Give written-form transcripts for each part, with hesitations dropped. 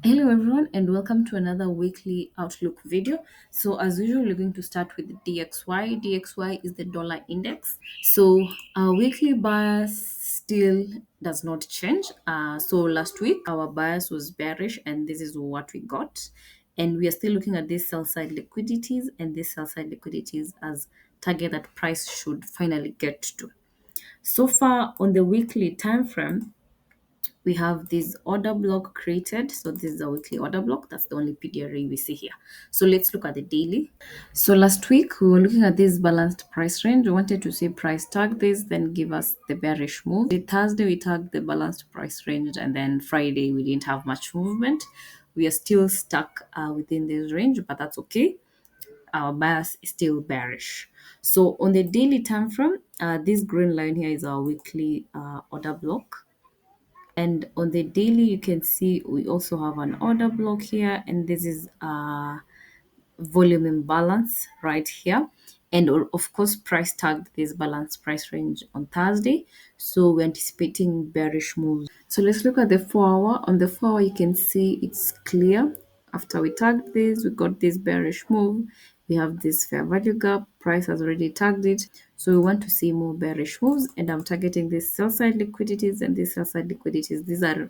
Hello everyone and welcome to another weekly outlook video. So as usual, we're going to start with the DXY. DXY is the dollar index. So our weekly bias still does not change. So last week our bias was bearish and this is what we got. And we are still looking at these sell side liquidities and these sell side liquidities as target that price should finally get to. So far on the weekly time frame, we have this order block created. So this is a weekly order block. That's the only PDRA we see here. So let's look at the daily. So last week we were looking at this balanced price range. We wanted to see price tag this, then give us the bearish move. The Thursday we tagged the balanced price range, and then Friday we didn't have much movement. We are still stuck within this range, but that's okay. Our bias is still bearish. So on the daily time frame, this green line here is our weekly order block. And on the daily, you can see we also have an order block here, and this is volume imbalance right here. And of course, price tagged this balance price range on Thursday. So we're anticipating bearish moves. So let's look at the 4 hour. On the 4 hour, you can see it's clear. After we tagged this, we got this bearish move. We have this fair value gap. Price has already tagged it. So we want to see more bearish moves. And I'm targeting these sell side liquidities and these sell side liquidities. These are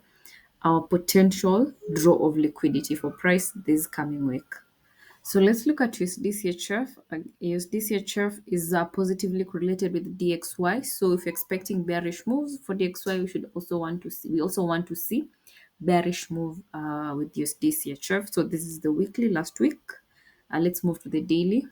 our potential draw of liquidity for price this coming week. So let's look at USDCHF. USDCHF is positively correlated with DXY. So if you're expecting bearish moves for DXY, we also want to see bearish move with USDCHF. So this is the weekly last week. Let's move to the daily.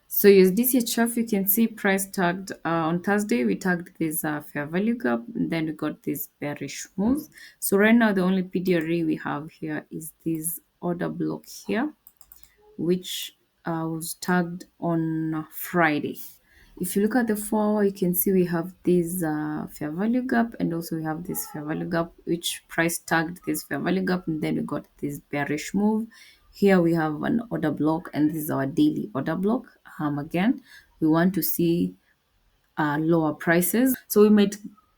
So USDCHF, you can see price tagged on Thursday. We tagged this fair value gap, and then we got these bearish moves. So right now, the only PDRA we have here is this order block here, which was tagged on Friday. If you look at the 4 hour, you can see we have this fair value gap, and also we have this fair value gap, which price tagged this fair value gap, and then we got this bearish move. Here we have an order block, and this is our daily order block. Again, we want to see lower prices, so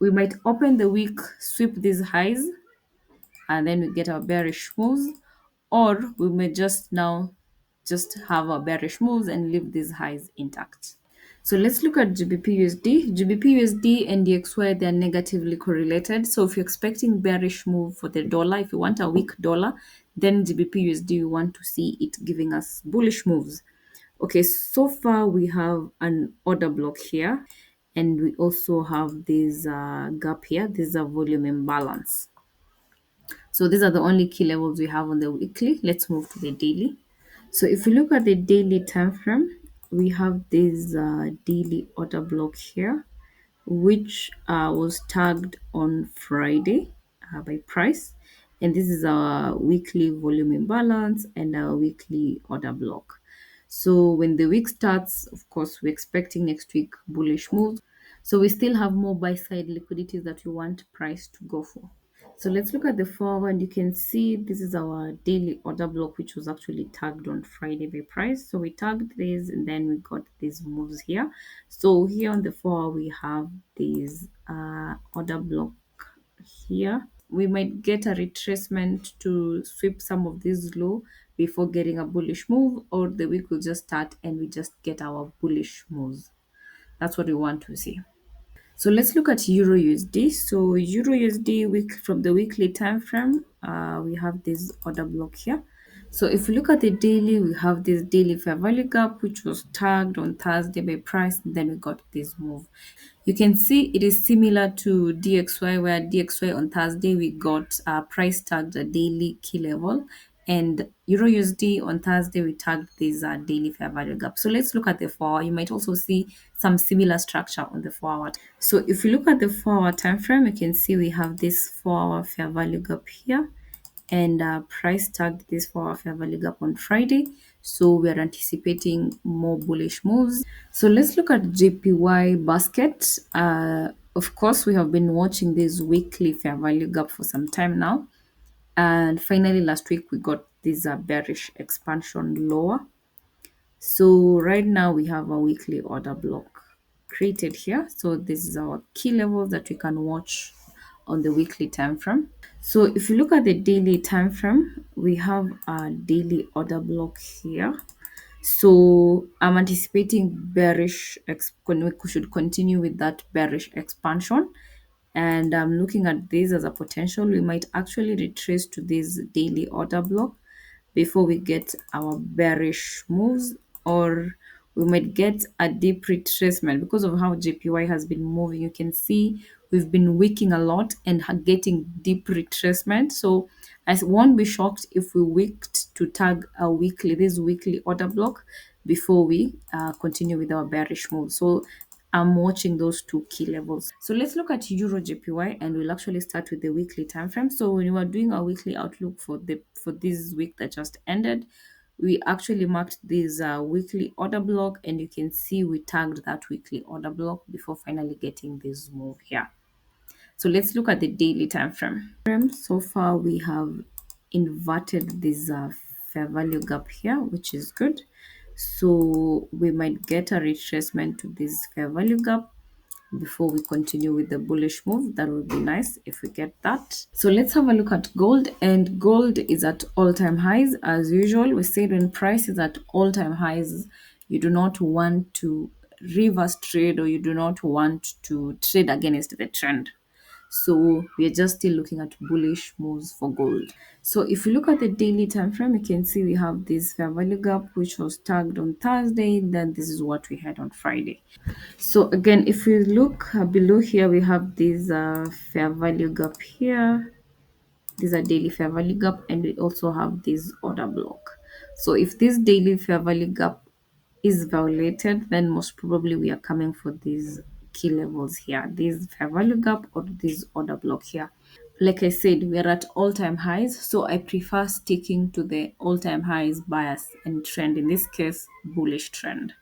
we might open the week, sweep these highs, and then we get our bearish moves, or we may just have our bearish moves and leave these highs intact. So let's look at GBPUSD. GBPUSD and DXY, they're negatively correlated. So if you're expecting bearish move for the dollar, if you want a weak dollar, then GBPUSD, you want to see it giving us bullish moves. Okay, so far we have an order block here, and we also have this gap here. This is a volume imbalance. So these are the only key levels we have on the weekly. Let's move to the daily. So if you look at the daily time frame, we have this daily order block here, which was tagged on Friday by price. And this is our weekly volume imbalance and our weekly order block. So when the week starts, of course, we're expecting next week bullish moves. So we still have more buy side liquidities that we want price to go for. So let's look at the 4 hour, and you can see this is our daily order block, which was actually tagged on Friday by price. So we tagged this, and then we got these moves here. So here on the 4 hour, we have this order block here. We might get a retracement to sweep some of this low before getting a bullish move, or the week will just start and we just get our bullish moves. That's what we want to see. So let's look at Euro USD. So Euro USD week from the weekly time frame, we have this order block here. So if we look at the daily, we have this daily fair value gap, which was tagged on Thursday by price, and then we got this move. You can see it is similar to DXY, where DXY on Thursday we got price tagged a daily key level, and Euro USD on Thursday we tagged this daily fair value gap. So let's look at the 4 hour. You might also see some similar structure on the 4 hour. So if you look at the 4 hour time frame, you can see we have this 4 hour fair value gap here, and price tagged this 4 hour fair value gap on Friday. So we are anticipating more bullish moves. So let's look at JPY Basket. Of course, we have been watching this weekly fair value gap for some time now. And finally, last week we got this bearish expansion lower. So right now we have a weekly order block created here. So this is our key levels that we can watch on the weekly time frame. So if you look at the daily time frame, we have a daily order block here. So I'm anticipating we should continue with that bearish expansion. And I'm looking at this as a potential. We might actually retrace to this daily order block before we get our bearish moves, or we might get a deep retracement because of how JPY has been moving. You can see we've been wicking a lot and getting deep retracement. So I won't be shocked if we wicked to tag this weekly order block before we continue with our bearish move. So I'm watching those two key levels. So let's look at EURJPY, and we'll actually start with the weekly time frame. So when we are doing our weekly outlook for this week that just ended, we actually marked this weekly order block, and you can see we tagged that weekly order block before finally getting this move here. So let's look at the daily time frame. So far we have inverted this fair value gap here, which is good. So we might get a retracement to this fair value gap before we continue with the bullish move. That would be nice if we get that. So let's have a look at gold, and gold is at all-time highs as usual. We said when price is at all-time highs, you do not want to reverse trade, or you do not want to trade against the trend. So we are just still looking at bullish moves for gold. So if you look at the daily time frame, you can see we have this fair value gap which was tagged on Thursday. Then this is what we had on Friday. So again, if we look below here, we have this fair value gap here. These are daily fair value gap, and we also have this order block. So if this daily fair value gap is violated, then most probably we are coming for these key levels here, this fair value gap or this order block here. Like I said, we are at all-time highs, so I prefer sticking to the all-time highs bias and trend, in this case bullish trend.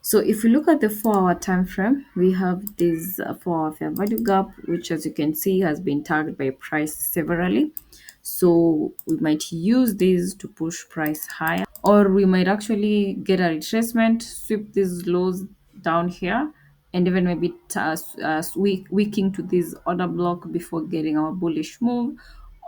So if we look at the 4-hour time frame, we have this 4-hour fair value gap, which as you can see has been tagged by price severally. So we might use this to push price higher, or we might actually get a retracement, sweep these lows down here, and even maybe wicking to this order block before getting our bullish move.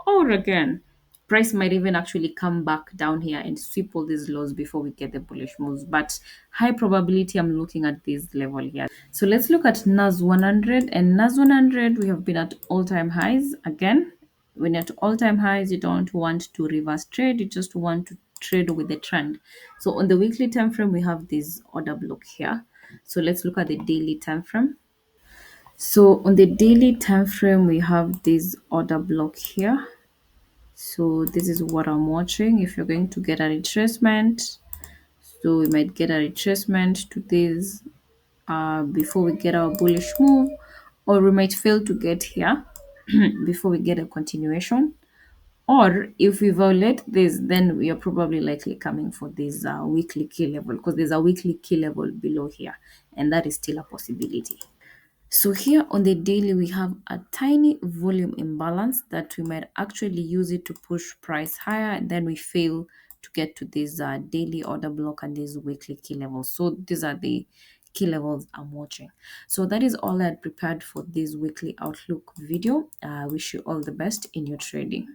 Or again, price might even actually come back down here and sweep all these lows before we get the bullish moves. But high probability, I'm looking at this level here. So let's look at NAS 100, and NAS 100, we have been at all-time highs again. When you're at all-time highs, you don't want to reverse trade, you just want to trade with the trend. So on the weekly time frame, we have this order block here. So let's look at the daily time frame. So on the daily time frame, we have this order block here. So this is what I'm watching. If you're going to get a retracement, so we might get a retracement to this before we get our bullish move, or we might fail to get here before we get a continuation. Or if we violate this, then we are probably likely coming for this weekly key level, because there's a weekly key level below here, and that is still a possibility. So here on the daily, we have a tiny volume imbalance that we might actually use it to push price higher, and then we fail to get to this daily order block and these weekly key levels. So these are the key levels I'm watching. So that is all I had prepared for this weekly outlook video. I wish you all the best in your trading.